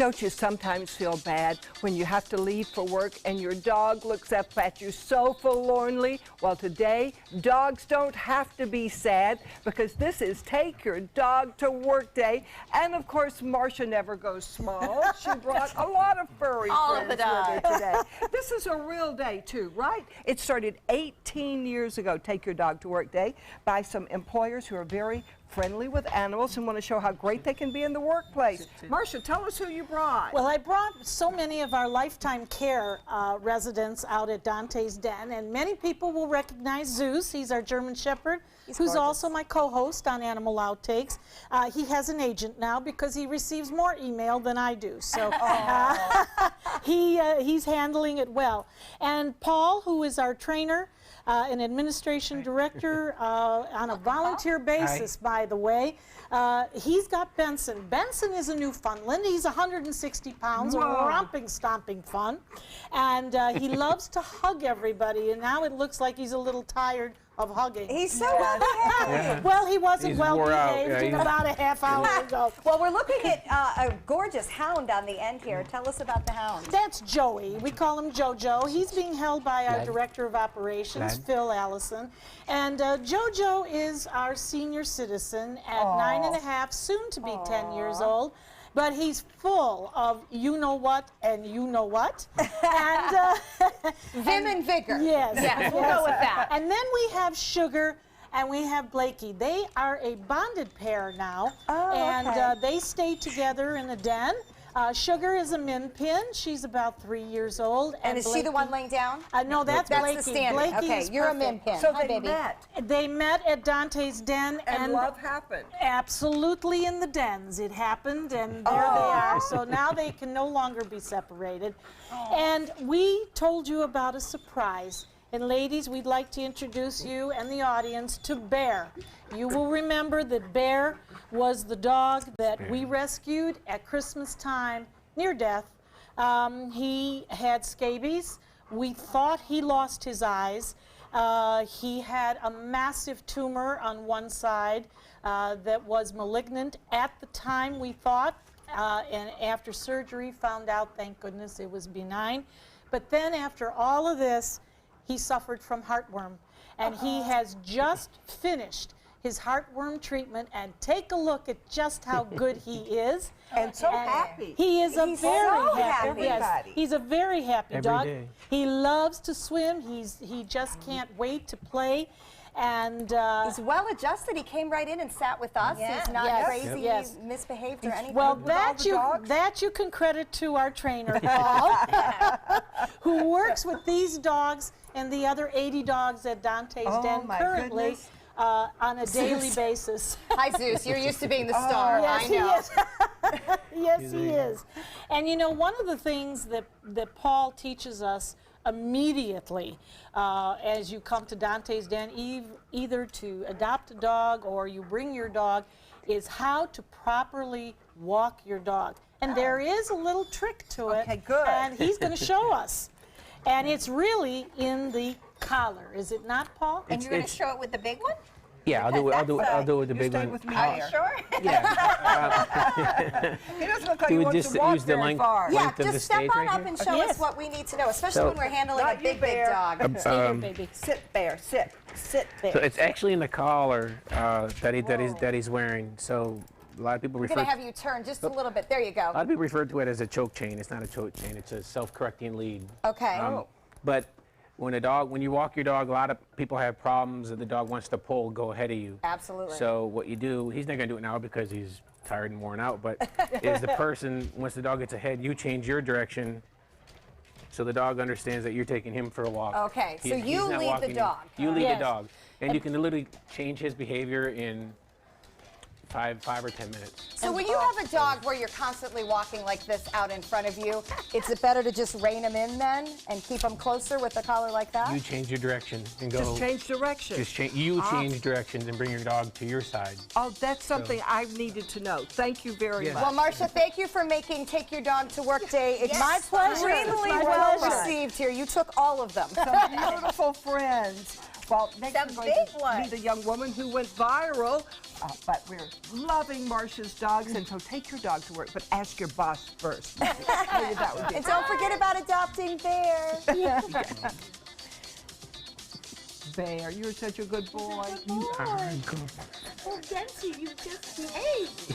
Don't you sometimes feel bad when you have to leave for work and your dog looks up at you so forlornly? Well, today, dogs don't have to be sad because this is Take Your Dog to Work Day. And of course, Marcia never goes small. She brought a lot of furry friends with her today. This is a real day too, right? It started 18 years ago, Take Your Dog to Work Day, by some employers who are very friendly with animals and want to show how great they can be in the workplace. Marcia, tell us who you brought. Well, I brought so many of our Lifetime Care residents out at Dante's Den, and many people will recognize Zeus. He's our German Shepherd, who's also my co-host on Animal Outtakes. He has an agent now because he receives more email than I do, so he's handling it well. And Paul, who is our trainer, an administration director on a volunteer basis, by the way. He's got Benson. Benson is a Newfoundland. He's 160 pounds, a romping, stomping fun. And he loves to hug everybody, and now it looks like he's a little tired of hugging. He's so well behaved. Well, he wasn't well behaved Yeah, in about a half hour ago. Well, we're looking at a gorgeous hound on the end here. Tell us about the hound. That's Joey. We call him Jojo. He's being held by our Director of Operations, Phil Allison. And Jojo is our senior citizen at 9.5, soon to be 10 years old. But he's full of you-know-what and you-know-what. And Vim and vigor. Yes. Yes, we'll go with that. And then we have Sugar and we have Blakey. They are a bonded pair now. And they stay together in a den. Sugar is a min pin. She's about 3 years old. And is she the one laying down? No, that's Blakey. That's the standard. Blakey Okay, is you're perfect. a min pin. So Hi, they baby. met. They met at Dante's Den. And love happened. Absolutely in the dens. It happened, and there they are. So now they can no longer be separated. And we told you about a surprise. And ladies, we'd like to introduce you and the audience to Bear. You will remember that Bear was the dog that we rescued at Christmas time, near death. He had scabies. We thought he lost his eyes. He had a massive tumor on one side that was malignant at the time, we thought, and after surgery found out, thank goodness, it was benign. But then after all of this, he suffered from heartworm, and he has just finished his heartworm treatment, and take a look at just how good he is. And so happy. He is He's very so happy. happy. Yes, he's a very happy Every dog. day. He loves to swim. He just can't wait to play. And He's well adjusted. He came right in and sat with us. Yeah. He's not Yes. crazy, Yes. misbehaved or anything. well, with all the dogs? that you can credit to our trainer, Paul, who works with these dogs and the other 80 dogs at Dante's Den my currently goodness. On a daily basis. Hi, Zeus. You're used to being the star. Yes, I know. he is. Yes, he is. And you know, one of the things that Paul teaches us immediately as you come to Dante's Den, either to adopt a dog or you bring your dog, is how to properly walk your dog. And there is a little trick to it. Okay, good. And he's going to show us. And it's really in the collar, is it not, Paul? And you're going to show it with the big one? Yeah, I'll do it with the big Stay one. with me Are you here. sure? Yeah. He doesn't look like Do he we wants just to walk use the very length? far. Yeah, Length of the just step stage on right up here? and show Yes. us what we need to know, especially So- when we're handling a Not you, big Bear. dog. See here, baby. Sit, Bear, sit. Sit, Bear. So it's actually in the collar that he's wearing. So a lot of people I'm refer. going to have you turn just a little bit. There you A go. lot of people refer to it as a choke chain. It's not a choke chain. It's a self-correcting lead. Okay. But when you walk your dog, a lot of people have problems that the dog wants to pull, go ahead of you. Absolutely. So what you do, he's not going to do it now because he's tired and worn out, but is the person, once the dog gets ahead, you change your direction so the dog understands that you're taking him for a walk. Okay, so He's you not lead the walking dog. You lead Yes. the dog. And you can literally change his behavior in five or 10 minutes. So when you have a dog where you're constantly walking like this out in front of you, is it better to just rein him in then and keep him closer with a collar like that? You change your direction and go. Just change direction. Just change directions and bring your dog to your side. Oh, that's something I needed to know. Thank you very Yes. much. Well, Marcia, thank you for making Take Your Dog to Work Day. It's My pleasure. extremely It's my well pleasure. received here. You took all of them. Some beautiful friends. Well, next Some we're going big to ones. meet a young woman who went viral But we're loving Marcia's dogs, and so take your dog to work, but ask your boss first. Maybe that would be And don't forget about adopting Bear. Bear, you're such a good boy. You are good. Oh, Dempsey, you just behaved.